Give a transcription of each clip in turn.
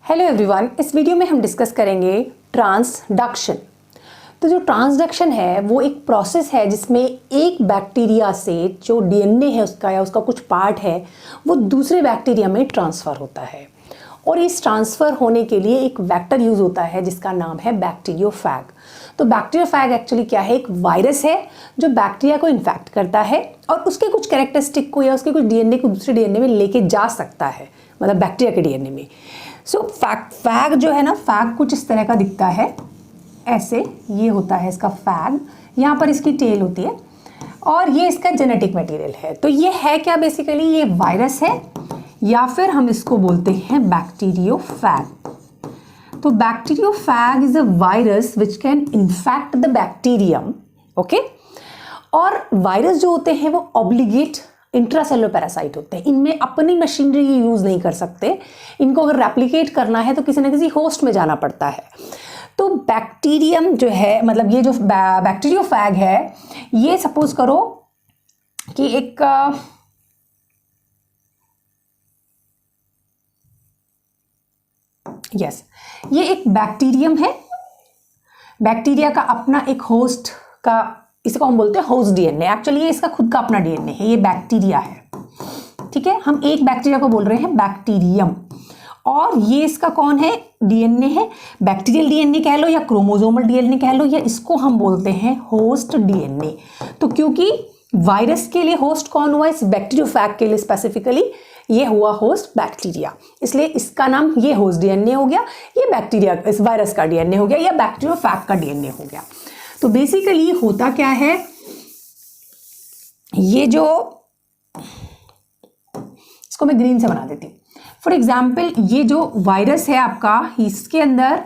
Hello everyone, इस video में हम डिस्कस करेंगे ट्रांसडक्शन। तो जो ट्रांसडक्शन है वो एक प्रोसेस है जिसमें एक बैक्टीरिया से जो डीएनए है उसका या उसका कुछ पार्ट है वो दूसरे बैक्टीरिया में ट्रांसफ़र होता है। और इस ट्रांसफ़र होने के लिए एक वेक्टर यूज़ होता है जिसका नाम है बैक्टीरियोफैग। तो बैक्टीरियोफैग एक्चुअली क्या है, एक वायरस है जो बैक्टीरिया को इन्फेक्ट करता है और उसके कुछ कैरेक्टरिस्टिक को या उसके कुछ डीएनए को दूसरे डीएनए में लेके जा सकता है, मतलब बैक्टीरिया के डीएनए में। सो फैग जो है ना, फैग कुछ इस तरह का दिखता है, ऐसे ये होता है इसका फैग। यहाँ पर इसकी टेल होती है और ये इसका जेनेटिक मटेरियल है। तो ये है क्या, बेसिकली ये वायरस है या फिर हम इसको बोलते हैं बैक्टीरियोफैग। तो bacteriophage is a virus which can infect the bacterium, okay. और वायरस जो होते हैं वो ऑब्लिगेट इंट्रासेलुलर पैरासाइट होते हैं। इनमें अपनी मशीनरी यूज़ नहीं कर सकते। इनको अगर रेप्लिकेट करना है तो किसी न किसी होस्ट में जाना पड़ता है। तो बैक्टीरियम जो है, मतलब ये जो बैक्टीरियोफैग है, ये सपोज करो कि एक ये एक बैक्टीरियम है। बैक्टीरिया का अपना एक होस्ट का, इसको हम बोलते हैं होस्ट डीएनए। एक्चुअली ये इसका खुद का अपना डीएनए है, ये बैक्टीरिया है, ठीक है। हम एक बैक्टीरिया को बोल रहे हैं बैक्टीरियम, और ये इसका कौन है, डीएनए है। बैक्टीरियल डीएनए कह लो या क्रोमोसोमल डीएनए कह लो, या इसको हम बोलते हैं होस्ट डीएनए। तो क्योंकि वायरस के लिए होस्ट कौन हुआ, इस बैक्टीरियोफैग के लिए स्पेसिफिकली ये हुआ होस्ट बैक्टीरिया, इसलिए इसका नाम ये होस्ट डीएनए हो गया, ये बैक्टीरिया इस वायरस का डीएनए हो गया, या बैक्टीरियोफैग का डीएनए हो गया। तो बेसिकली होता क्या है, ये जो, इसको मैं ग्रीन से बना देती हूँ। फॉर एग्जाम्पल ये जो वायरस है आपका, इसके अंदर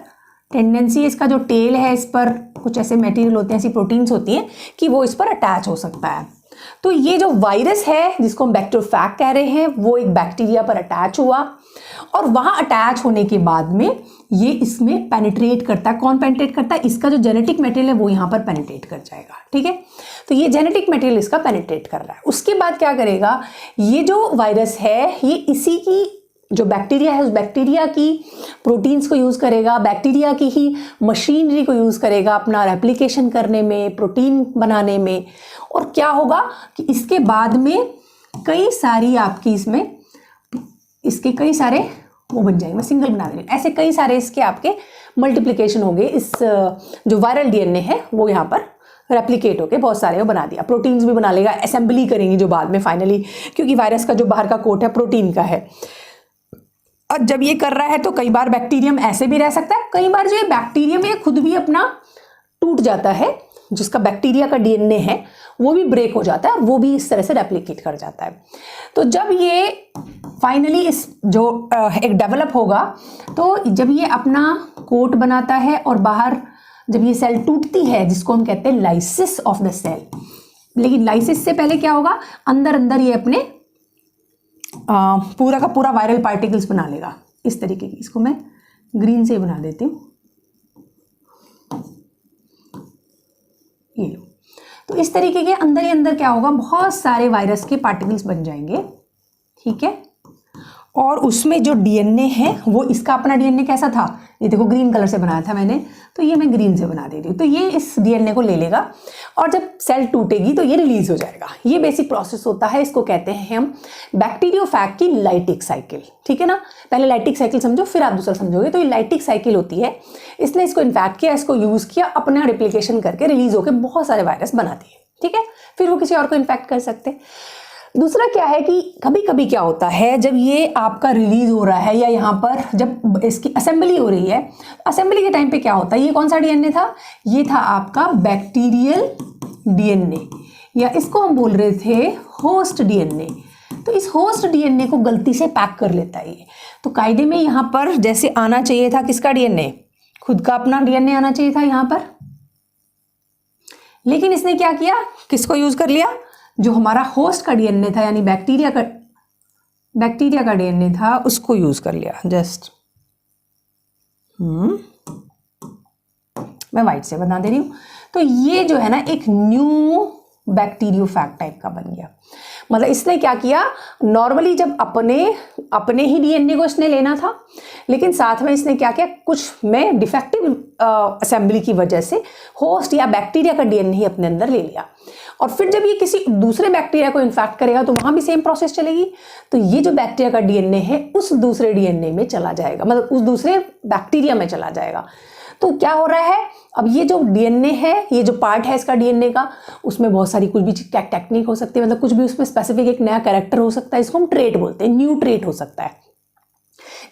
टेंडेंसी, इसका जो टेल है इस पर कुछ ऐसे मटेरियल होते हैं, ऐसी प्रोटीन्स होती हैं कि वो इस पर अटैच हो सकता है। तो ये जो वायरस है जिसको हम बैक्टीरियोफैग कह रहे हैं, वो एक बैक्टीरिया पर अटैच हुआ और वहाँ अटैच होने के बाद में ये इसमें पेनिट्रेट करता है। कौन पेनिट्रेट करता है, इसका जो जेनेटिक मटेरियल है वो यहाँ पर पेनिट्रेट कर जाएगा, ठीक है। तो ये जेनेटिक मटेरियल इसका पेनिट्रेट कर रहा है। उसके बाद क्या करेगा, ये जो वायरस है ये इसी की जो बैक्टीरिया है उस बैक्टीरिया की प्रोटीन्स को यूज़ करेगा, बैक्टीरिया की ही मशीनरी को यूज़ करेगा अपना रेप्लिकेशन करने में, प्रोटीन बनाने में। और क्या होगा कि इसके बाद में कई सारी आपकी इसमें इसके कई सारे वो बन जाएंगे, मैं सिंगल बना रही हूँ, ऐसे कई सारे इसके आपके मल्टीप्लिकेशन होंगे। इस जो वायरल डीएनए है वो यहाँ पर रेप्लिकेट होके बहुत सारे वो बना दिया, प्रोटीन्स भी बना लेगा, असेंबली करेंगी जो बाद में फाइनली, क्योंकि वायरस का जो बाहर का कोट है प्रोटीन का है। और जब ये कर रहा है तो कई बार बैक्टीरियम ऐसे भी रह सकता है, कई बार जो ये बैक्टीरियम ये खुद भी अपना टूट जाता है, जिसका बैक्टीरिया का डीएनए है वो भी ब्रेक हो जाता है और वो भी इस तरह से रेप्लिकेट कर जाता है। तो जब ये फाइनली इस जो एक डेवलप होगा, तो जब ये अपना कोट बनाता है और बाहर जब ये सेल टूटती है, जिसको हम कहते हैं लाइसिस ऑफ द सेल। लेकिन लाइसिस से पहले क्या होगा, अंदर अंदर ये अपने पूरा का पूरा वायरल पार्टिकल्स बना लेगा इस तरीके की। इसको मैं ग्रीन से बना देती हूँ, ये लो। तो इस तरीके के अंदर ही अंदर क्या होगा, बहुत सारे वायरस के पार्टिकल्स बन जाएंगे, ठीक है। और उसमें जो डीएनए है वो इसका अपना डीएनए कैसा था, ये देखो ग्रीन कलर से बनाया था मैंने, तो ये मैं ग्रीन से बना दे रही हूँ। तो ये इस डीएनए को ले लेगा और जब सेल टूटेगी तो ये रिलीज हो जाएगा। ये बेसिक प्रोसेस होता है, इसको कहते हैं हम बैक्टीरियोफैग की लाइटिक साइकिल, ठीक है ना। पहले लाइटिक साइकिल समझो फिर आप दूसरा समझोगे। तो ये लाइटिक साइकिल होती है, इसने इसको इन्फेक्ट किया, इसको यूज़ किया, अपना रिप्लिकेशन करके रिलीज होकर बहुत सारे वायरस बना दिए, ठीक है। फिर वो किसी और को इन्फेक्ट कर सकते हैं। दूसरा क्या है कि कभी कभी क्या होता है, जब ये आपका रिलीज हो रहा है या यहाँ पर जब इसकी असेंबली हो रही है, असेंबली के टाइम पे क्या होता है, ये कौन सा डीएनए था, ये था आपका बैक्टीरियल डीएनए, या इसको हम बोल रहे थे होस्ट डीएनए। तो इस होस्ट डीएनए को गलती से पैक कर लेता है ये। तो कायदे में यहाँ पर जैसे आना चाहिए था किसका डीएनए, खुद का अपना डीएनए आना चाहिए था यहाँ पर, लेकिन इसने क्या किया, किसको यूज कर लिया, जो हमारा होस्ट का डीएनए था यानी बैक्टीरिया का डीएनए था उसको यूज कर लिया। जस्ट मैं वाइट से बना दे रही हूँ। तो ये जो है ना एक न्यू बैक्टीरियोफैग टाइप का बन गया। मतलब इसने क्या किया, नॉर्मली जब अपने ही डीएनए को इसने लेना था, लेकिन साथ में इसने क्या किया, कुछ में डिफेक्टिव असेंबली की वजह से होस्ट या बैक्टीरिया का डीएनए ही अपने अंदर ले लिया। और फिर जब ये किसी दूसरे बैक्टीरिया को इन्फेक्ट करेगा तो वहां भी सेम प्रोसेस चलेगी। तो ये जो बैक्टीरिया का डीएनए है उस दूसरे डीएनए में चला जाएगा, मतलब उस दूसरे बैक्टीरिया में चला जाएगा। तो क्या हो रहा है, अब ये जो डीएनए है, ये जो पार्ट है इसका डीएनए का, उसमें बहुत सारी कुछ भी टेक्निक हो सकती है, मतलब कुछ भी उसमें स्पेसिफिक एक नया कैरेक्टर हो सकता है, इसको हम ट्रेट बोलते हैं, न्यू ट्रेट हो सकता है।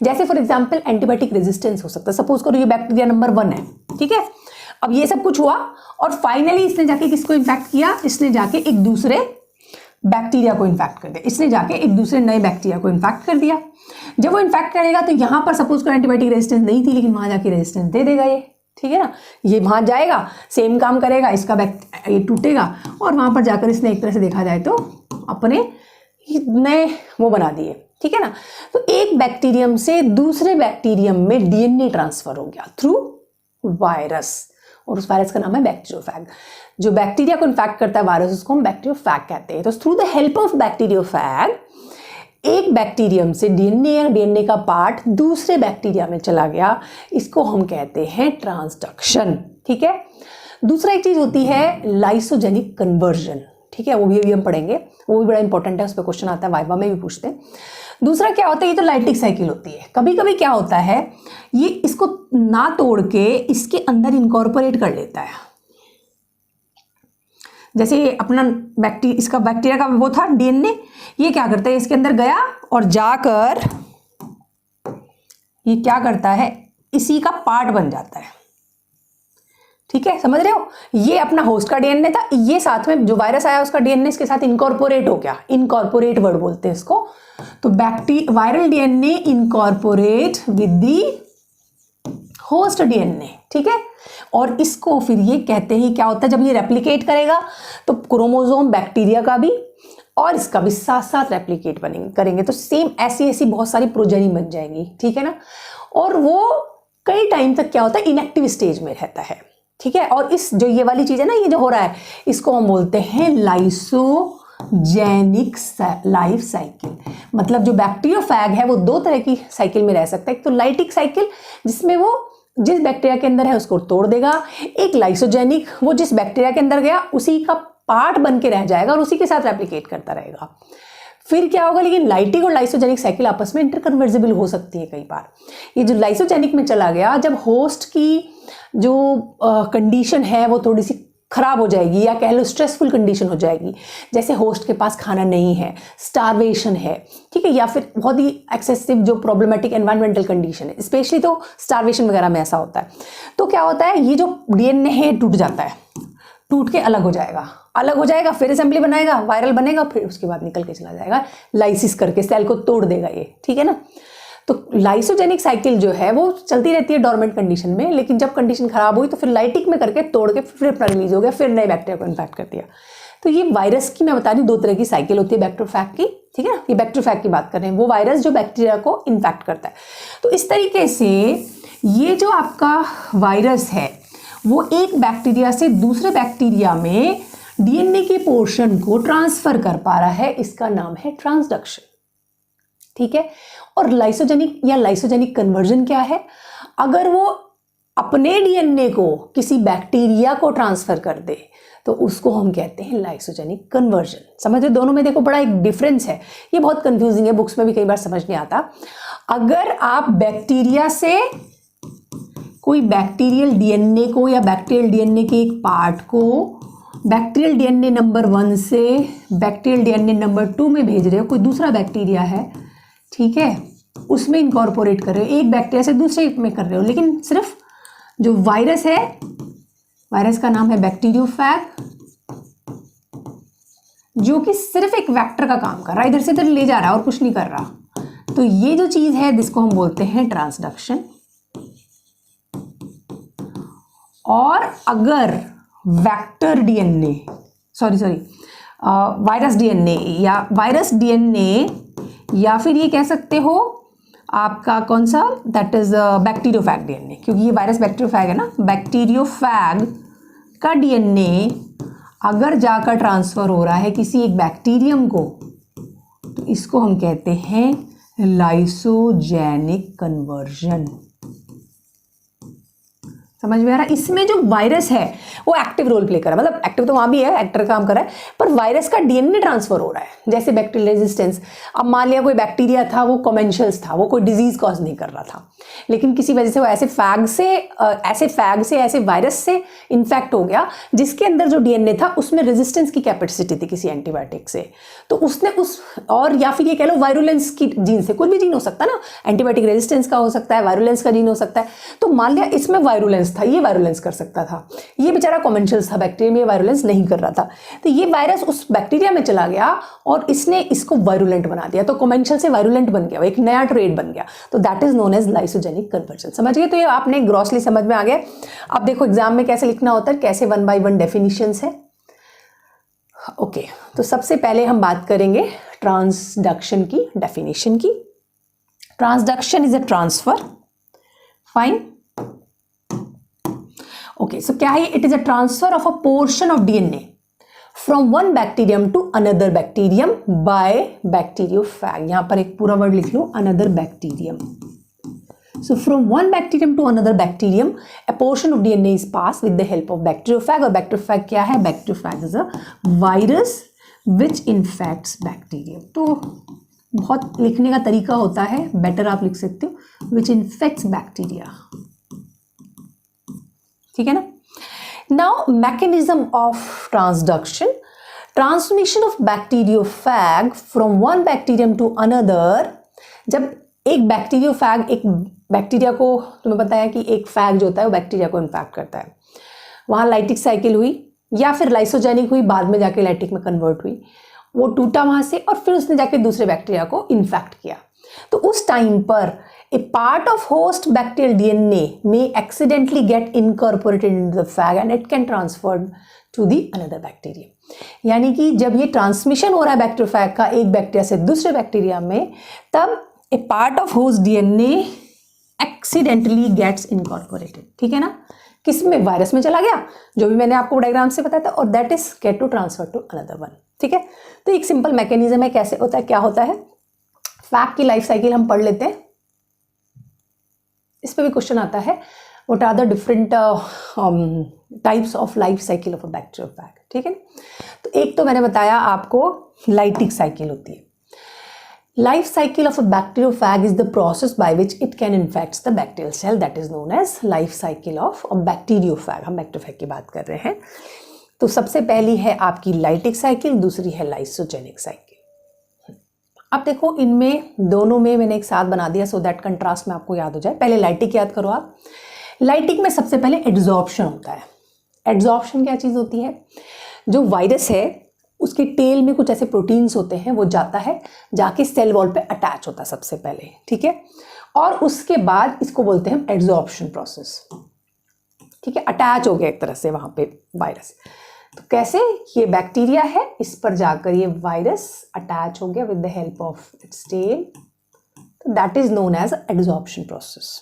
जैसे फॉर एग्जाम्पल एंटीबायोटिक रेजिस्टेंस हो सकता है, सपोज करो ये बैक्टीरिया नंबर 1 है, ठीक है। अब ये सब कुछ हुआ और फाइनली इसने जाके किसको इन्फेक्ट किया, इसने जाके एक दूसरे बैक्टीरिया को इन्फेक्ट कर दिया, इसने जाके एक दूसरे नए बैक्टीरिया को इन्फेक्ट कर दिया। जब वो इन्फेक्ट करेगा तो यहाँ पर सपोज करो एंटीबायोटिक रेजिस्टेंस नहीं थी, लेकिन वहां जाके रेजिस्टेंस दे देगा ये, ठीक है ना। ये वहां जाएगा, सेम काम करेगा, इसका ये टूटेगा और वहां पर जाकर इसने एक तरह से देखा जाए तो अपने नए वो बना दिए, ठीक है ना। तो एक बैक्टीरियम से दूसरे बैक्टीरियम में डीएनए ट्रांसफर हो गया थ्रू वायरस, और उस वायरस का नाम है बैक्टीरियोफैग। जो बैक्टीरिया को इन्फेक्ट करता है वायरस, उसको हम बैक्टीरियोफैग कहते हैं। तो थ्रू द हेल्प ऑफ बैक्टीरियोफैग एक बैक्टीरियम से डीएनए या डीएनए का पार्ट दूसरे बैक्टीरिया में चला गया, इसको हम कहते हैं ट्रांसडक्शन, ठीक है। दूसरा एक चीज होती है लाइसोजेनिक कन्वर्जन, ठीक है, वो भी हम पढ़ेंगे, वो भी बड़ा इंपॉर्टेंट है, उस पर क्वेश्चन आता है, वाइवा में भी पूछते हैं। दूसरा क्या होता है, ये तो लाइटिक साइकिल होती है। कभी कभी क्या होता है, ये इसको ना तोड़ के इसके अंदर इनकॉर्पोरेट कर लेता है। जैसे अपना इसका बैक्टीरिया का वो था डीएनए, ये क्या करता है, इसके अंदर गया और जाकर ये क्या करता है, इसी का पार्ट बन जाता है, ठीक है, समझ रहे हो। ये अपना होस्ट का डीएनए था, ये साथ में जो वायरस आया उसका डीएनए इसके साथ इनकॉर्पोरेट हो गया, इनकॉर्पोरेट वर्ड बोलते हैं इसको। तो viral DNA incorporate with the host DNA, ठीक है। और इसको फिर ये कहते हैं, क्या होता है, जब ये रेप्लिकेट करेगा तो क्रोमोसोम बैक्टीरिया का भी और इसका भी साथ साथ रेप्लिकेट करेंगे, तो सेम ऐसी बहुत सारी प्रोजेनी बन जाएंगी, ठीक है ना। और वो कई टाइम तक क्या होता है, इनएक्टिव स्टेज में रहता है, ठीक है। और इस जो ये वाली चीज है ना, ये जो हो रहा है, इसको हम बोलते हैं लाइसोजेनिक लाइफ साइकिल। मतलब जो बैक्टीरियोफैग है वो दो तरह की साइकिल में रह सकता है। एक तो लाइटिक साइकिल, जिसमें वो जिस बैक्टीरिया के अंदर है उसको तोड़ देगा। एक लाइसोजेनिक, वो जिस बैक्टीरिया के अंदर गया उसी का पार्ट बन के रह जाएगा और उसी के साथ रेप्लिकेट करता रहेगा। फिर क्या होगा, लेकिन लाइटिक और लाइसोजेनिक साइकिल आपस में इंटरकन्वर्जिबल हो सकती है कई बार। ये जो लाइसोजेनिक में चला गया, जब होस्ट की जो कंडीशन है वो थोड़ी सी खराब हो जाएगी, या कह लो स्ट्रेसफुल कंडीशन हो जाएगी, जैसे होस्ट के पास खाना नहीं है, स्टारवेशन है, ठीक है, या फिर बहुत ही एक्सेसिव जो प्रॉब्लमेटिक एनवायरमेंटल कंडीशन है, स्पेशली तो स्टारवेशन वगैरह में ऐसा होता है। तो क्या होता है, ये जो डीएनए है टूट जाता है, टूट के अलग हो जाएगा, फिर असेंबली बनाएगा, वायरल बनेगा, फिर उसके बाद निकल के चला जाएगा, लाइसिस करके सेल को तोड़ देगा ये, ठीक है ना। तो लाइसोजेनिक साइकिल जो है वो चलती रहती है डोरमेंट कंडीशन में, लेकिन जब कंडीशन खराब हुई तो फिर लाइटिक में करके तोड़ के फिर अपना रिलीज हो गया, फिर नए बैक्टीरिया को इन्फेक्ट कर दिया। तो ये वायरस की मैं बता रही हूँ, दो तरह की साइकिल होती है बैक्टीरियोफैग की, ठीक है ना। ये बैक्टीरियोफैग की बात कर रहे हैं, वो वायरस जो बैक्टीरिया को इन्फेक्ट करता है। तो इस तरीके से ये जो आपका वायरस है वो एक बैक्टीरिया से दूसरे बैक्टीरिया में डीएनए के पोर्शन को ट्रांसफर कर पा रहा है, इसका नाम है ट्रांसडक्शन, ठीक है। और लाइसोजेनिक या लाइसोजेनिक कन्वर्जन क्या है, अगर वो अपने डीएनए को किसी बैक्टीरिया को ट्रांसफर कर दे तो उसको हम कहते हैं लाइसोजेनिक कन्वर्जन। समझ रहे, दोनों में देखो बड़ा एक डिफरेंस है, ये बहुत कंफ्यूजिंग है, बुक्स में भी कई बार समझ नहीं आता। अगर आप बैक्टीरिया से कोई बैक्टीरियल डीएनए को या बैक्टीरियल डीएनए के एक पार्ट को बैक्टीरियल डीएनए नंबर 1 से बैक्टीरियल डीएनए नंबर 2 में भेज रहे हो, कोई दूसरा बैक्टीरिया है, ठीक है, उसमें इनकॉर्पोरेट कर रहे हो, एक बैक्टीरिया से दूसरे में कर रहे हो, लेकिन सिर्फ जो वायरस है, वायरस का नाम है बैक्टीरियोफैग, जो कि सिर्फ एक वेक्टर का काम कर रहा है, इधर से इधर ले जा रहा है और कुछ नहीं कर रहा। तो ये जो चीज है जिसको हम बोलते हैं ट्रांसडक्शन। और अगर वेक्टर डीएनए वायरस डीएनए या फिर ये कह सकते हो आपका कौन सा, दैट इज बैक्टीरियोफैग डीएनए, क्योंकि ये वायरस बैक्टीरियोफैग है ना। बैक्टीरियोफैग का डीएनए अगर जाकर ट्रांसफर हो रहा है किसी एक बैक्टीरियम को, तो इसको हम कहते हैं लाइसोजेनिक कन्वर्जन। समझ में आ रहा है? इसमें जो वायरस है वो एक्टिव रोल प्ले कर रहा है, मतलब एक्टिव तो वहां भी है, एक्टर काम कर रहा है, पर वायरस का डीएनए ट्रांसफर हो रहा है। जैसे बैक्टीरियल रेजिस्टेंस, अब मान लिया कोई बैक्टीरिया था, वो कमेंशियल्स था, वो कोई डिजीज कॉज नहीं कर रहा था, लेकिन किसी वजह से वो ऐसे फैग से ऐसे वायरस से इन्फेक्ट हो गया जिसके अंदर जो डीएनए था उसमें रेजिस्टेंस की कैपेसिटी थी किसी एंटीबायोटिक से, तो उसने और या फिर ये कह लो वायरुलेंस की जीन से, कोई भी जीन हो सकता है ना, एंटीबायोटिक रेजिस्टेंस का हो सकता है, वायरुलेंस का जीन हो सकता है। तो मान लिया इसमें वायरुलेंस था, ये वायरुलेंस कर सकता था, ये बेचारा कमेंशियल्स था, बैक्टीरिया में वायरुलेंस नहीं कर रहा था, तो ये वायरस उस बैक्टीरिया में चला गया और इसने इसको वायरुलेंट बना दिया, तो कमेंशियल से वायरुलेंट बन गया, एक नया ट्रेड बन गया, तो that is known as lysogenic conversion. समझ गए? तो ये आपने ग्रॉसली समझ में आ गया। अब देखो एग्जाम में कैसे लिखना होता है, कैसे 1 by 1 डेफिनेशंस है। ओके, तो सबसे पहले हम बात करेंगे ट्रांसडक्शन की डेफिनेशन की। Transduction is a transfer, fine. Okay, so क्या है? It is a transfer of a portion of DNA from one bacterium to another bacterium by bacteriophage. यहां पर एक पूरा वर्ड लिख लो, another bacterium. So from one bacterium to another bacterium, a portion of DNA is passed with the help of bacteriophage. और bacteriophage क्या है? Bacteriophage is a virus which infects bacterium. तो बहुत लिखने का तरीका होता है, बेटर आप लिख सकते हो, which infects bacteria। ठीक है ना? Now mechanism of transduction, transmission of bacteriophage from one bacterium to another। जब एक बैक्टीरियोफैग, एक बैक्टीरिया को, तुम्हें पता है कि एक फैग जो होता है वो बैक्टीरिया को इन्फेक्ट करता है, वहाँ लाइटिक साइकिल हुई या फिर लाइसोजेनिक हुई, बाद में जाके लाइटिक में कन्वर्ट हुई, वो टूटा वहाँ से और फिर उसने जाके दूसरे बैक्टीरिया को इन्फेक्ट किया। तो उस टाइम पर a part of host bacterial DNA में accidentally get incorporated into the phage and it can transfer to the another bacteria. यानी कि जब ये ट्रांसमिशन हो रहा है बैक्टीरियोफैग का एक बैक्टीरिया से दूसरे बैक्टीरिया में, तब a part of host DNA accidentally gets incorporated. ठीक है ना? किसमें? वायरस में चला गया, जो भी मैंने आपको डायग्राम से बताया था, और that is get to transfer to another one. ठीक है? तो एक सिंपल मैकेनिज्म है, कैसे होता है, क्या होता है। फैग की लाइफ साइकिल हम पढ़ लेते हैं, इस पे भी क्वेश्चन आता है, what are the different types of life cycle of a bacteriophage. ठीक है? तो एक तो मैंने बताया आपको लाइटिक साइकिल होती है। Life cycle of a bacteriophage is the process by which it can infect the bacterial cell, that is known as life cycle of a bacteriophage। हम बैक्टीरियोफैग की बात कर रहे हैं। तो सबसे पहली है आपकी लाइटिक साइकिल, दूसरी है लाइसोजेनिक साइकिल। अब देखो इनमें दोनों में मैंने एक साथ बना दिया सो दैट कंट्रास्ट में आपको याद हो जाए। पहले लाइटिक याद करो आप। लाइटिक में सबसे पहले एड्जॉर्प्शन होता है। एड्जॉर्प्शन क्या चीज़ होती है? जो वायरस है उसके टेल में कुछ ऐसे प्रोटीन्स होते हैं, वो जाता है, जाके सेल वॉल पे अटैच होता है सबसे पहले। ठीक है? और उसके बाद इसको बोलते हैं एड्जॉर्प्शन प्रोसेस। ठीक है? अटैच हो गया एक तरह से वहां पे वायरस। तो कैसे? ये बैक्टीरिया है, इस पर जाकर ये वायरस अटैच हो गया with the help of its tail, तो that is known as adsorption process.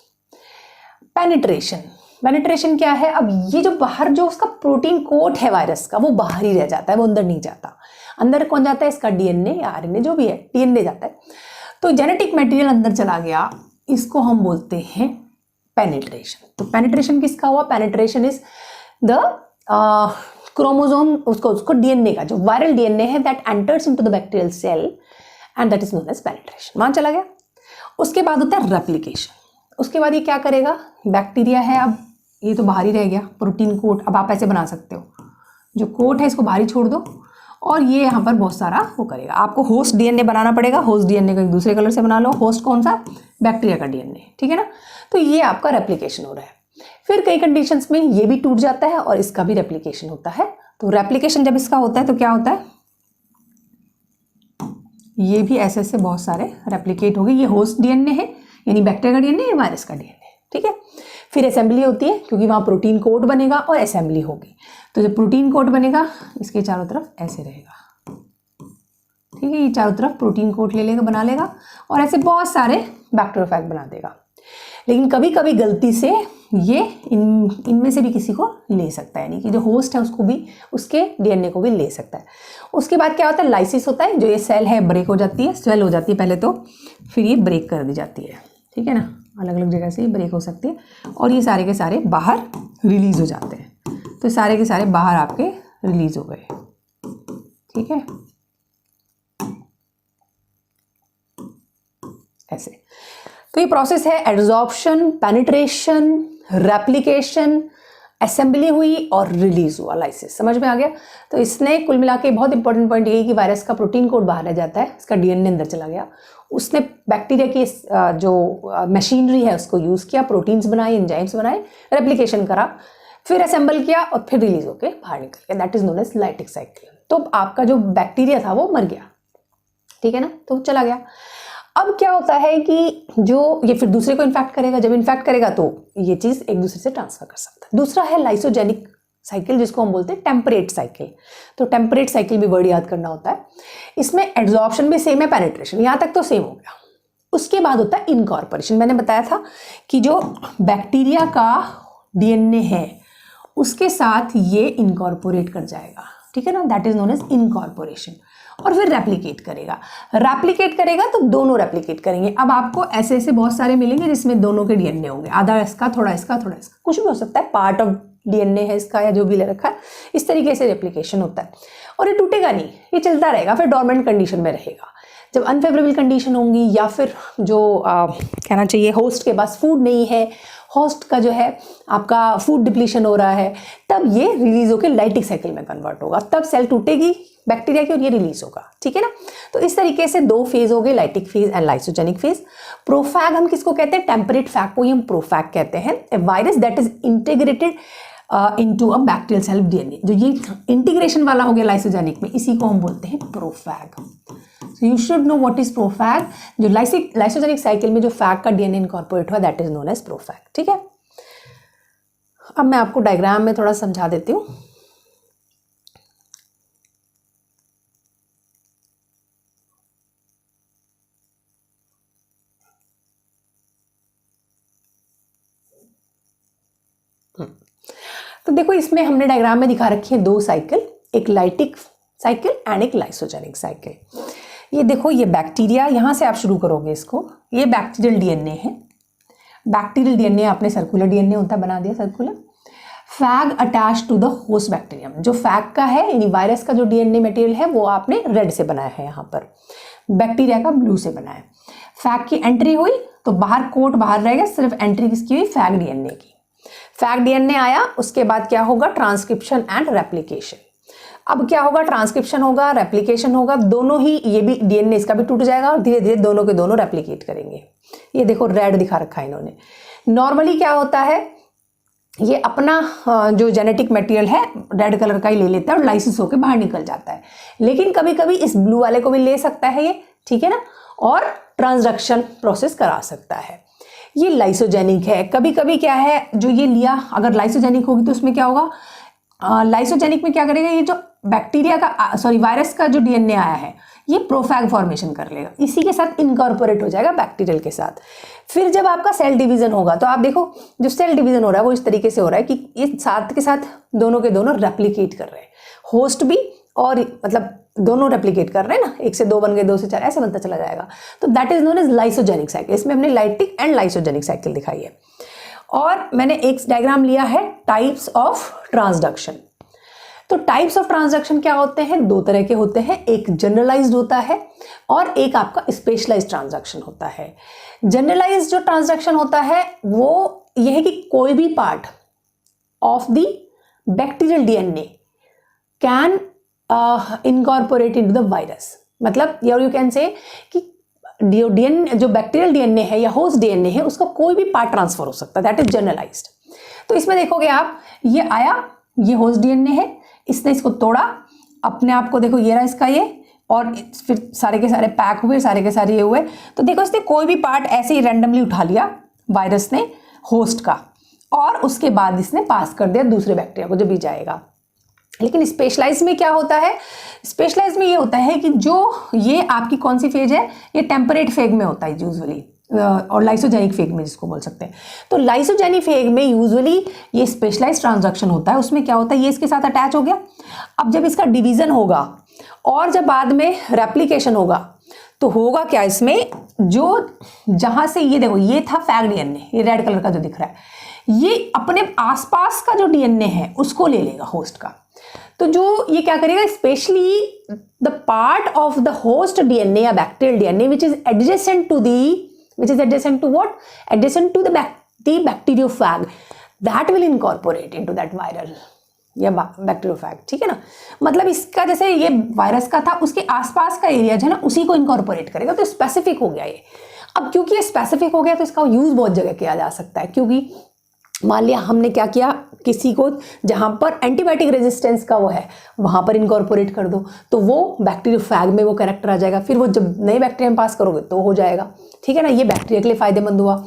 Penetration क्या है? अब ये जो बाहर जो उसका प्रोटीन कोट है वायरस का, वो बाहर ही रह जाता है, वो अंदर नहीं जाता। अंदर कौन जाता है? इसका डीएनए या आरएनए जो भी है, डीएनए जाता है। तो जेनेटिक मटेरियल अंदर चला गया, इसको हम बोलते हैं पेनिट्रेशन। तो पेनिट्रेशन किसका हुआ? पेनिट्रेशन इज द क्रोमोसोम, उसको डीएनए का, जो वायरल डीएनए है, that enters into the bacterial cell and that is known as penetration. वहां चला गया। उसके बाद होता है रेप्लिकेशन। उसके बाद ये क्या करेगा? बैक्टीरिया है, अब ये तो बाहर ही रह गया प्रोटीन कोट। अब आप ऐसे बना सकते हो, जो कोट है इसको बाहर ही छोड़ दो और ये यहाँ पर बहुत सारा वो करेगा। आपको होस्ट डीएनए बनाना पड़ेगा, होस्ट डीएनए को एक दूसरे कलर से बना लो। होस्ट कौन सा? बैक्टीरिया का डीएनए। ठीक है ना? तो ये आपका रेप्लिकेशन हो रहा है। फिर कई कंडीशंस में ये भी टूट जाता है और इसका भी रेप्लिकेशन होता है। तो रेप्लिकेशन जब इसका होता है तो क्या होता है? ये भी ऐसे ऐसे बहुत सारे रेप्लिकेट हो गए। ये होस्ट डीएनए है, यानी बैक्टीरिया का डीएनए, वायरस का डीएनए। ठीक है? फिर असेंबली होती है, क्योंकि वहाँ प्रोटीन कोट बनेगा और असेंबली होगी। तो जब प्रोटीन कोट बनेगा, इसके चारों तरफ ऐसे रहेगा। ठीक है? ये चारों तरफ प्रोटीन कोट ले लेगा, बना लेगा और ऐसे बहुत सारे बैक्टीरियोफैग बना देगा। लेकिन कभी कभी गलती से ये इनमें से भी किसी को ले सकता है, यानी कि जो होस्ट है उसको भी, उसके डीएनए को भी ले सकता है। उसके बाद क्या होता है, लाइसिस होता है, जो ये सेल है ब्रेक हो जाती है, सेल हो जाती है पहले तो, फिर ये ब्रेक कर दी जाती है, ठीक है ना, अलग अलग जगह से ये ब्रेक हो सकती है और ये सारे के सारे बाहर रिलीज हो जाते हैं। तो सारे के सारे बाहर आपके रिलीज हो गए, ठीक है, ऐसे। तो ये प्रोसेस है एड्सॉर्प्शन, पेनिट्रेशन, रेप्लिकेशन, असेंबली हुई और रिलीज हुआ, लाइसिस। समझ में आ गया। तो इसने कुल मिला के बहुत इंपॉर्टेंट पॉइंट ये है कि वायरस का प्रोटीन कोड बाहर रह जाता है, इसका डीएनए अंदर चला गया, उसने बैक्टीरिया की जो मशीनरी है उसको यूज़ किया, प्रोटीन्स बनाए, एंजाइम्स बनाए, रेप्लिकेशन करा, फिर असेंबल किया और फिर रिलीज होके बाहर निकल गया। That is known as lytic cycle. तो आपका जो बैक्टीरिया था वो मर गया, ठीक है ना, तो चला गया। अब क्या होता है कि जो ये फिर दूसरे को इन्फेक्ट करेगा, जब इन्फेक्ट करेगा तो ये चीज़ एक दूसरे से ट्रांसफर कर सकता है। दूसरा है लाइसोजेनिक साइकिल, जिसको हम बोलते हैं टेम्परेट साइकिल। तो टेम्परेट साइकिल भी वर्ड याद करना होता है। इसमें एड्सॉर्प्शन भी सेम है, पेनिट्रेशन यहाँ तक तो सेम हो गया। उसके बाद होता है इनकॉर्पोरेशन। मैंने बताया था कि जो बैक्टीरिया का डीएनए है उसके साथ ये इनकॉर्पोरेट कर जाएगा, ठीक है ना, that is known as incorporation. और फिर रेप्लिकेट करेगा तो दोनों रेप्लिकेट करेंगे। अब आपको ऐसे ऐसे बहुत सारे मिलेंगे जिसमें दोनों के डीएनए होंगे, आधा इसका, थोड़ा इसका, थोड़ा इसका, कुछ भी हो सकता है, पार्ट ऑफ डीएनए है इसका या जो भी ले रखा है। इस तरीके से रेप्लिकेशन होता है और ये टूटेगा नहीं, ये चलता रहेगा, फिर डोरमेंट कंडीशन में रहेगा। जब अनफेवरेबल कंडीशन होंगी या फिर जो कहना चाहिए होस्ट के पास फूड नहीं है, होस्ट का जो है आपका फूड डिप्लीशन हो रहा है, तब ये रिलीज होकर लाइटिक साइकिल में कन्वर्ट होगा, तब सेल टूटेगी बैक्टीरिया की और ये रिलीज होगा, ठीक है ना। तो इस तरीके से दो फेज हो गए, lytic phase and lysogenic phase. Prophage हम किसको कहते हैं, टेम्परेट फैग को ही हम प्रोफैग कहते हैं। A virus that is integrated into a bacterial cell DNA, जो ये इंटीग्रेशन वाला हो गया लाइसोजेनिक में, इसी को हम बोलते हैं prophage. So you should know what is prophage. जो लाइसोजेनिक साइकिल में जो फैग का डीएनए इनकॉर्पोरेट हुआ that is known as prophage, ठीक है। अब मैं आपको डायग्राम में थोड़ा समझा देती हूँ। तो देखो इसमें हमने डायग्राम में दिखा रखी है दो साइकिल, एक लाइटिक साइकिल एंड एक लाइसोजेनिक साइकिल। ये देखो ये बैक्टीरिया, यहाँ से आप शुरू करोगे इसको, ये बैक्टीरियल डीएनए है। बैक्टीरियल डीएनए आपने सर्कुलर डीएनए होता है, बना दिया circular. Phage attach to the host bacterium, जो फैग का है यानी वायरस का जो डीएनए मटेरियल है वो आपने रेड से बनाया है, यहाँ पर बैक्टीरिया का ब्लू से बनाया है। फैग की एंट्री हुई तो बाहर कोट बाहर रहेगा, सिर्फ एंट्री किसकी हुई, फैग डीएनए की। फैग डीएनए आया, उसके बाद क्या होगा, ट्रांसक्रिप्शन एंड रेप्लिकेशन। अब क्या होगा, ट्रांसक्रिप्शन होगा, रेप्लिकेशन होगा, दोनों ही, ये भी डीएनए इसका भी टूट जाएगा और धीरे धीरे दोनों के दोनों रेप्लिकेट करेंगे। ये देखो रेड दिखा रखा है इन्होंने। नॉर्मली क्या होता है, ये अपना जो जेनेटिक मटेरियल है रेड कलर का ही ले लेता है और लाइसिस होकर बाहर निकल जाता है, लेकिन कभी कभी इस ब्लू वाले को भी ले सकता है ये, ठीक है ना, और ट्रांसडक्शन प्रोसेस करा सकता है। ये लाइसोजेनिक है। कभी कभी क्या है, जो ये लिया अगर लाइसोजेनिक होगी तो उसमें क्या होगा, लाइसोजेनिक में क्या करेगा, ये जो बैक्टीरिया का वायरस का जो डीएनए आया है ये प्रोफैग फॉर्मेशन कर लेगा, इसी के साथ इनकॉर्पोरेट हो जाएगा बैक्टीरियल के साथ। फिर जब आपका सेल डिवीजन होगा तो आप देखो जो सेल डिवीजन हो रहा है वो इस तरीके से हो रहा है कि ये साथ के साथ दोनों के दोनों रेप्लिकेट कर रहे हैं, होस्ट भी और मतलब दोनों रेप्लिकेट कर रहे हैं ना, 1 से 2 बन गए, 2 से 4 ऐसे बनता चला जाएगा। तो that is known as lysogenic cycle. इसमें हमने लाइटिक एंड लाइसोजेनिक साइकिल दिखाई है। और मैंने एक डायग्राम लिया है टाइप्स ऑफ ट्रांसडक्शन। तो टाइप्स ऑफ ट्रांसडक्शन क्या होते हैं, 2 तरह के होते हैं, एक जनरलाइज्ड होता है और एक आपका स्पेशलाइज्ड ट्रांसडक्शन होता है। जनरलाइज्ड जो ट्रांसडक्शन होता है वो ये है कि कोई भी part of the bacterial DNA can incorporate into the virus. मतलब यू कैन से कि डीएनए जो बैक्टीरियल डीएनए है या होस्ट डीएनए है उसका कोई भी पार्ट ट्रांसफर हो सकता है, दैट इज जनरलाइज्ड। तो इसमें देखोगे आप, ये आया, ये होस्ट डीएनए है, इसने इसको तोड़ा, अपने आप को देखो ये रहा इसका ये, और फिर सारे के सारे पैक हुए, सारे के सारे ये हुए। तो देखो इसने कोई भी पार्ट ऐसे ही रैंडमली उठा लिया वायरस ने होस्ट का, और उसके बाद इसने पास कर दिया दूसरे बैक्टीरिया को जो भी जाएगा। लेकिन स्पेशलाइज में क्या होता है, स्पेशलाइज में ये होता है कि जो ये आपकी कौन सी फेज है, ये टेम्परेट फेज में होता है यूजुअली, और लाइसोजेनिक फेज में जिसको बोल सकते हैं। तो लाइसोजेनिक फेज में यूजुअली ये स्पेशलाइज ट्रांसडक्शन होता है। उसमें क्या होता है, ये इसके साथ अटैच हो गया। अब जब इसका डिवीजन होगा और जब बाद में रेप्लिकेशन होगा तो होगा क्या, इसमें जो जहां से ये देखो ये था फैग डीएनए, ये रेड कलर का जो दिख रहा है, ये अपने आसपास का जो डीएनए है उसको ले लेगा होस्ट का। तो जो ये क्या करेगा, specially the part of the host DNA या bacterial DNA which is adjacent to what, adjacent to the bacteriophage, that will incorporate into that viral या बैक्टीरियोफैग। ठीक है ना, मतलब इसका जैसे ये वायरस का था उसके आसपास का एरिया जो है ना उसी को इनकॉर्पोरेट करेगा। तो स्पेसिफिक हो गया ये। अब क्योंकि ये स्पेसिफिक हो गया तो इसका यूज बहुत जगह किया जा सकता है। क्योंकि मान लिया हमने क्या किया, किसी को जहां पर एंटीबायोटिक रेजिस्टेंस का वो है वहां पर इनकॉर्पोरेट कर दो तो वो बैक्टीरियोफैग में वो कैरेक्टर आ जाएगा। फिर वो जब नए बैक्टीरिया में पास करोगे तो हो जाएगा। ठीक है ना, ये बैक्टीरिया के लिए फायदेमंद हुआ।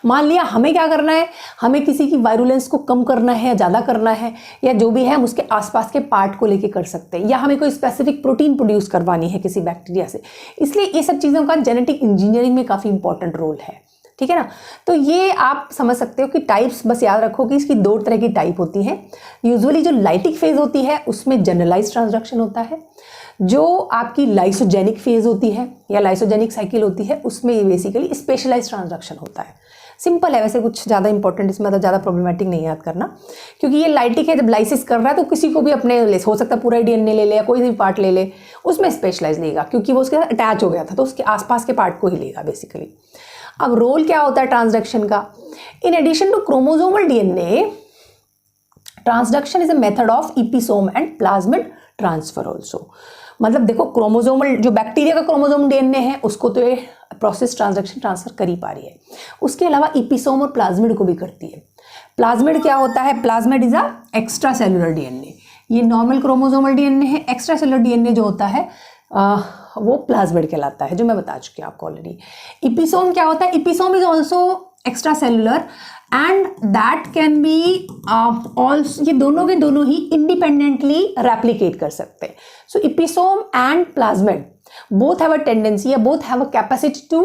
मान लिया हमें क्या करना है, हमें किसी की वायरुलेंस को कम करना है या ज़्यादा करना है या जो भी है हम उसके आसपास के पार्ट को लेके कर सकते हैं, या हमें कोई स्पेसिफिक प्रोटीन प्रोड्यूस करवानी है किसी बैक्टीरिया से। इसलिए ये सब चीज़ों का जेनेटिक इंजीनियरिंग में काफ़ी इंपॉर्टेंट रोल है। ठीक है ना, तो ये आप समझ सकते हो कि टाइप्स बस याद रखो कि इसकी दो तरह की टाइप होती हैं। यूजुअली जो लाइटिक फेज होती है उसमें जनरलाइज ट्रांसडक्शन होता है। जो आपकी लाइसोजेनिक फेज होती है या लाइसोजेनिक साइकिल होती है उसमें ये बेसिकली स्पेशलाइज ट्रांसडक्शन होता है। सिंपल है वैसे, कुछ ज़्यादा इंपॉर्टेंट इसमें तो ज़्यादा प्रॉब्लमेटिक नहीं याद करना, क्योंकि ये लाइटिक है। जब लाइसिस कर रहा है तो किसी को भी अपने हो सकता है पूरा डीएनए ले ले या कोई भी पार्ट ले ले, उसमें स्पेशलाइज लेगा क्योंकि वो उसके साथ अटैच हो गया था तो उसके आसपास के पार्ट को ही लेगा बेसिकली। अब रोल क्या होता है ट्रांसडक्शन का, in addition to chromosomal DNA transduction is a method of episome and plasmid transfer also. मतलब देखो क्रोमोसोमल जो बैक्टीरिया का क्रोमोसोम डीएनए है उसको तो ये प्रोसेस ट्रांसडक्शन ट्रांसफर कर ही पा रही है, उसके अलावा इपिसोम और प्लाज्मिड को भी करती है। प्लाज्मिड क्या होता है, plasmid is a extra cellular DNA. ये नॉर्मल क्रोमोसोमल डीएनए है, एक्स्ट्रा सेलुलर डीएनए जो होता है वो प्लाज्मिड कहलाता है, जो मैं बता चुकी हूँ आपको ऑलरेडी। इपिसोम क्या होता है, episome is also extra cellular and that can be also, ये दोनों के दोनों ही इंडिपेंडेंटली रेप्लिकेट कर सकते हैं। So episome and plasmid both have a tendency या both have a capacity to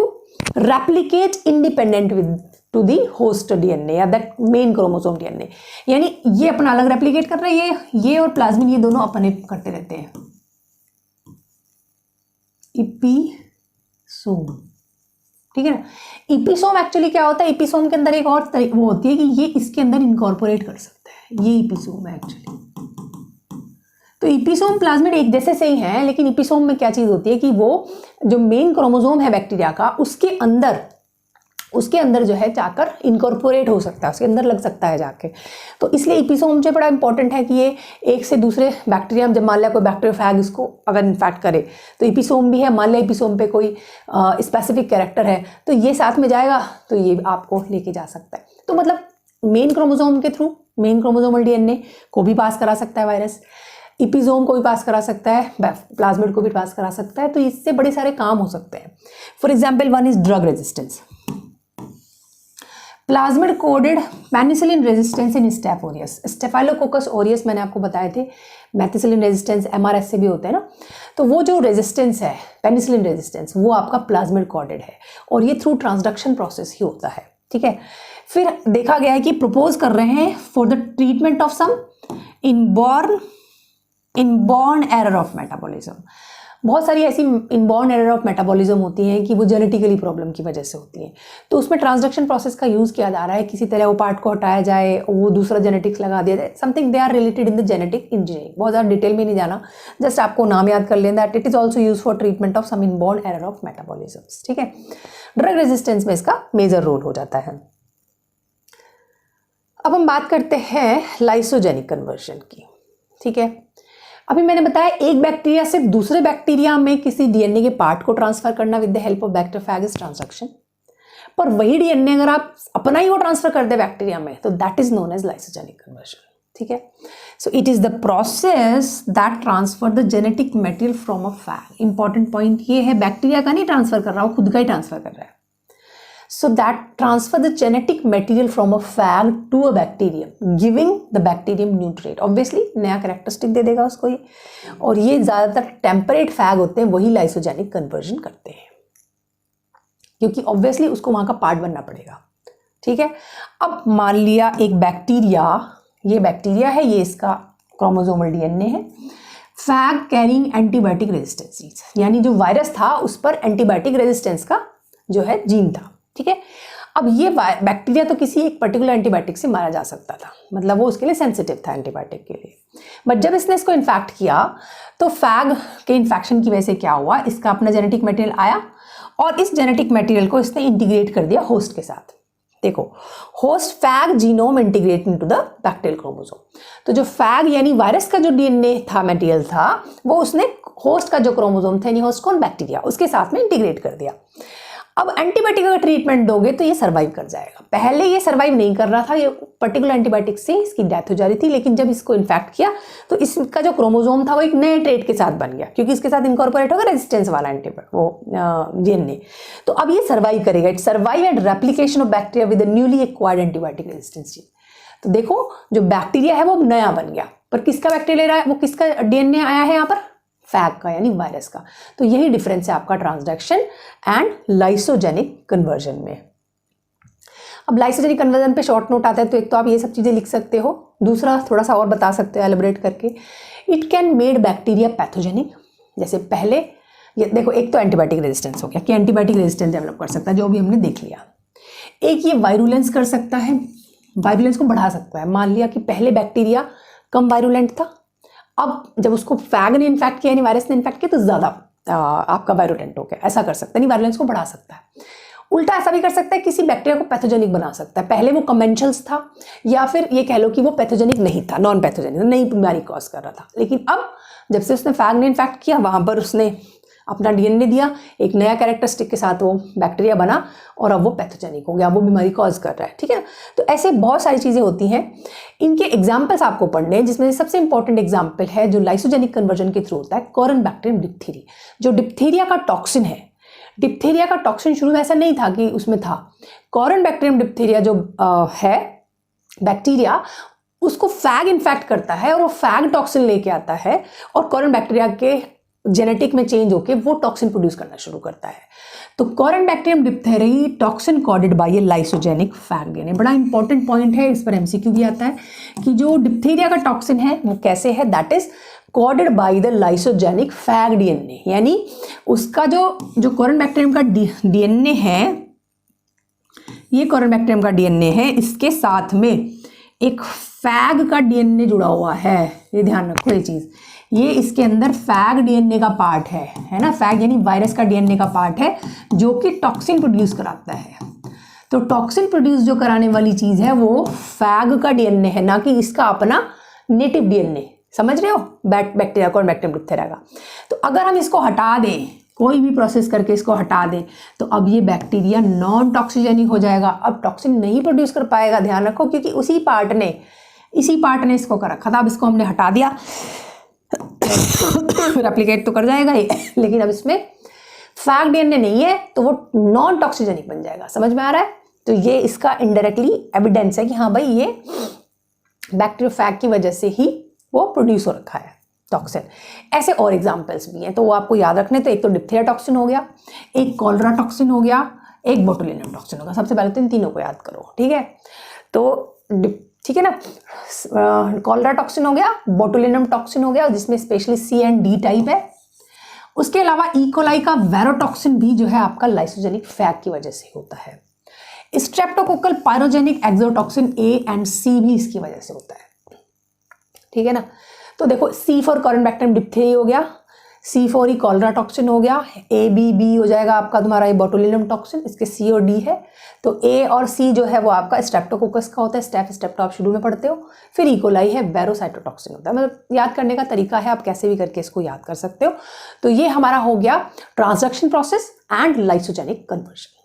replicate independent with to the host DNA या that main chromosome DNA। यानी ये अपना अलग रेप्लिकेट कर रहे हैं, ये और प्लाज्मिड ये दोनों अपने करते रहते हैं। इपिसोम, ठीक है ना। इपिसोम एक्चुअली क्या होता है, इपिसोम के अंदर एक और वो होती है कि ये इसके अंदर इनकॉर्पोरेट कर सकता है, ये इपिसोम है एक्चुअली। तो इपिसोम प्लाज्मिड एक जैसे से ही हैं, लेकिन इपिसोम में क्या चीज होती है कि वो जो मेन क्रोमोसोम है बैक्टीरिया का उसके अंदर जो है जाकर इनकॉर्पोरेट हो सकता है, उसके अंदर लग सकता है जाके। तो इसलिए इपिसोम जो बड़ा इंपॉर्टेंट है कि ये एक से दूसरे बैक्टीरिया, जब मान लिया कोई बैक्टीरियोफैग इसको अगर इन्फेक्ट करे तो इपिसोम भी है, मान लिया इपिसोम पे कोई स्पेसिफिक कैरेक्टर है तो ये साथ में जाएगा तो ये आपको लेके जा सकता है। तो मतलब मेन क्रोमोसोम के थ्रू मेन क्रोमोसोमल डीएनए को भी पास करा सकता है वायरस, इपिसोम को भी पास करा सकता है, प्लाज्मिड को भी पास करा सकता है। तो इससे बड़े सारे काम हो सकते हैं। For example one is drug resistance. Plasmid coded penicillin resistance in staph aureus, staphylococcus aureus मैंने आपको बताए थे, मेथिसिलिन रेजिस्टेंस एमआरएस से भी होता है ना। तो वो जो रेजिस्टेंस है पेनिसिलिन रेजिस्टेंस वो आपका प्लाज्मिड कोडेड है और ये थ्रू ट्रांसडक्शन प्रोसेस ही होता है। ठीक है, फिर देखा गया है कि प्रपोज कर रहे हैं for the treatment of some inborn error of metabolism. बहुत सारी ऐसी इनबॉर्न एरर ऑफ मेटाबॉलिज्म होती हैं कि वो जेनेटिकली प्रॉब्लम की वजह से होती हैं। तो उसमें ट्रांसडक्शन प्रोसेस का यूज़ किया जा रहा है, किसी तरह वो पार्ट को हटाया जाए, वो दूसरा जेनेटिक्स लगा दिया जाए, something they are related in the genetic engineering. बहुत ज़्यादा डिटेल में नहीं जाना, जस्ट आपको नाम याद कर लेना, that it is also use for treatment of some inborn error of metabolism. ठीक है, ड्रग रेजिस्टेंस में इसका मेजर रोल हो जाता है। अब हम बात करते हैं लाइसोजेनिक कन्वर्जन की। ठीक है, अभी मैंने बताया एक बैक्टीरिया से दूसरे बैक्टीरिया में किसी डीएनए के पार्ट को ट्रांसफर करना with the help of bacteriophage is transduction. पर वही डीएनए अगर आप अपना ही वो ट्रांसफर कर दे बैक्टीरिया में तो that is known as lysogenic conversion. ठीक है, so it is the process that transfer the genetic material from a phage. Important point ये है, बैक्टीरिया का नहीं ट्रांसफर कर रहा, वो खुद का ही ट्रांसफर कर रहा है। So that transfer the genetic material from a phage to a bacterium, giving the bacterium new trait. Obviously नया characteristic दे देगा उसको ये, और ये ज़्यादातर टेम्परेट फैग होते हैं, वही लाइसोजेनिक कन्वर्जन करते हैं। क्योंकि ऑब्वियसली उसको वहाँ का पार्ट बनना पड़ेगा। ठीक है, अब मान लिया एक बैक्टीरिया, ये बैक्टीरिया है, ये इसका क्रोमोसोमल डीएनए है, फैग कैरिंग एंटीबायोटिक रेजिस्टेंस, यानी जो वायरस था उस पर एंटीबायोटिक रेजिस्टेंस का जो है जीन था। ठीक है, अब ये बैक्टीरिया तो किसी एक पर्टिकुलर एंटीबायोटिक से मारा जा सकता था, मतलब वो उसके लिए सेंसिटिव था एंटीबायोटिक के लिए, बट जब इसने इसको इन्फेक्ट किया तो फैग के इन्फेक्शन की वजह से क्या हुआ, इसका अपना जेनेटिक मटेरियल आया और इस जेनेटिक मटेरियल को इसने इंटीग्रेट कर दिया होस्ट के साथ। देखो, host fag genome integrate into the bacterial chromosome, तो जो फैग यानी वायरस का जो डीएनए था, मटेरियल था, वो उसने होस्ट का जो क्रोमोसोम था, यानी होस्ट कौन, बैक्टीरिया, उसके साथ में इंटीग्रेट कर दिया। अब एंटीबायोटिक का ट्रीटमेंट दोगे तो ये सर्वाइव कर जाएगा। पहले ये सर्वाइव नहीं कर रहा था, ये पर्टिकुलर एंटीबायोटिक से इसकी डेथ हो जा रही थी, लेकिन जब इसको इन्फेक्ट किया तो इसका जो क्रोमोसोम था वो एक नए ट्रेट के साथ बन गया, क्योंकि इसके साथ इनकॉर्पोरेट होगा रेजिस्टेंस वाला डीएनए, तो अब ये सर्वाइव करेगा। It survive and replication of bacteria with newly acquired antibiotic resistance gene. तो देखो, जो बैक्टीरिया है वो नया बन गया, पर किसका बैक्टीरिया रहा है, वो किसका डीएनए आया है यहाँ पर, फैग का, यानी वायरस का। तो यही डिफरेंस है आपका ट्रांसडक्शन एंड लाइसोजेनिक कन्वर्जन में। अब लाइसोजेनिक कन्वर्जन पे शॉर्ट नोट आता है, तो एक तो आप ये सब चीज़ें लिख सकते हो, दूसरा थोड़ा सा और बता सकते हो एलिब्रेट करके, it can made bacteria pathogenic. जैसे पहले ये देखो, एक तो एंटीबायोटिक रेजिस्टेंस हो गया कि एंटीबायोटिक रेजिस्टेंस डेवलप कर सकता है, जो भी हमने देख लिया। एक ये वायरुलेंस कर सकता है, वायरुलेंस को बढ़ा सकता है। मान लिया कि पहले बैक्टीरिया कम वायरुलेंट था, अब जब उसको फैग ने इन्फेक्ट किया, यानी वायरस ने इन्फेक्ट किया, तो ज़्यादा आपका वायरुलेंट हो गया, ऐसा कर सकता है, यानी वायरुलेंस को बढ़ा सकता है। उल्टा ऐसा भी कर सकता है, किसी बैक्टीरिया को पैथोजेनिक बना सकता है। पहले वो कमेंशल्स था, या फिर ये कह लो कि वो पैथोजेनिक नहीं था, नॉन पैथोजेनिक, नई बीमारी कॉज कर रहा था, लेकिन अब जब से उसने फैग ने इन्फेक्ट किया, वहाँ पर उसने अपना डीएनए दिया, एक नया कैरेक्टरिस्टिक के साथ वो बैक्टीरिया बना और अब वो पैथोजेनिक हो गया, वो बीमारी कॉज कर रहा है। ठीक है, तो ऐसे बहुत सारी चीज़ें होती हैं, इनके एग्जाम्पल्स आपको पढ़ने हैं, जिसमें सबसे इंपॉर्टेंट एग्जाम्पल है जो लाइसोजेनिक कन्वर्जन के थ्रू होता है, कॉरन बैक्टीरियम डिप्थीरी। जो डिप्थीरिया का टॉक्सिन है, डिप्थीरिया का टॉक्सिन शुरू में ऐसा नहीं था कि उसमें था, कॉरन बैक्टीरियम डिप्थीरिया जो है बैक्टीरिया, उसको फैग इन्फेक्ट करता है और वो फैग टॉक्सिन लेके आता है और कॉरन बैक्टीरिया के जेनेटिक में चेंज होके वो टॉक्सिन प्रोड्यूस करना शुरू करता है। तो corynebacterium diphtheria toxin coded by a lysogenic phage DNA. बड़ा इंपॉर्टेंट पॉइंट है, इस पर एमसीक्यू भी आता है कि जो डिप्थीरिया का टॉक्सिन है वो कैसे है, that is coded by the lysogenic phage DNA, यानी उसका जो कॉरन बैक्टीरियम का डीएनए है, ये कॉरन बैक्टीरियम का डीएनए है, इसके साथ में एक फैग का डीएनए जुड़ा हुआ है। ये ध्यान रखो, ये चीज़, ये इसके अंदर फैग डीएनए का पार्ट है ना, फैग यानी वायरस का डीएनए का पार्ट है जो कि टॉक्सिन प्रोड्यूस कराता है। तो टॉक्सिन प्रोड्यूस जो कराने वाली चीज़ है वो फैग का डीएनए है, ना कि इसका अपना नेटिव डीएनए। समझ रहे हो, बैक्टीरिया को और बैक्टीरियम डिप्थेरिया का। तो अगर हम इसको हटा दें, कोई भी प्रोसेस करके इसको हटा दें, तो अब ये बैक्टीरिया नॉन टॉक्सिजेनिक हो जाएगा, अब टॉक्सिन नहीं प्रोड्यूस कर पाएगा। ध्यान रखो, क्योंकि इसी पार्ट ने इसको कर रखा था, अब इसको हमने हटा दिया, रेप्लिकेट तो कर जाएगा ये, लेकिन अब इसमें फैग डीएनए नहीं है तो वो नॉन टॉक्सिजेनिक बन जाएगा। समझ में आ रहा है? तो ये इसका इनडायरेक्टली एविडेंस है कि हाँ भाई, ये बैक्टीरियोफैग की वजह से ही वो प्रोड्यूस हो रखा है टॉक्सिन। ऐसे और एग्जांपल्स भी हैं, तो वो आपको याद रखने। तो एक तो डिप्थीरिया टॉक्सिन हो गया, एक कॉलरा टॉक्सिन हो गया, एक बोटुलिनम टॉक्सिन हो गया। सबसे पहले तो इन तीनों को याद करो, ठीक है? तो ठीक है ना, कॉलरा टॉक्सिन हो गया, बोटुलिनम टॉक्सिन हो गया, जिसमें specially C and D type है। उसके अलावा इकोलाई का वेरोटॉक्सिन भी जो है आपका लाइसोजेनिक फैग की वजह से होता है। Streptococcal pyrogenic exotoxin A and C भी इसकी वजह से होता है, ठीक है ना? तो देखो, सी फॉर कॉरन बैक्टीरियम डिप्थेरी हो गया, सी फॉर ही कॉलरा टॉक्सिन हो गया, ए बी बी हो जाएगा आपका तुम्हारा ये बोटुलिनम टॉक्सिन, इसके सी और डी है। तो ए और सी जो है वो आपका स्ट्रेप्टोकोकस का होता है, स्टेप्टो आप शुरू में पढ़ते हो। फिर इकोलाई है, वेरोसाइटोटॉक्सिन होता है। मतलब याद करने का तरीका है, आप कैसे भी करके इसको याद कर सकते हो। तो ये हमारा हो गया transduction process and lysogenic conversion.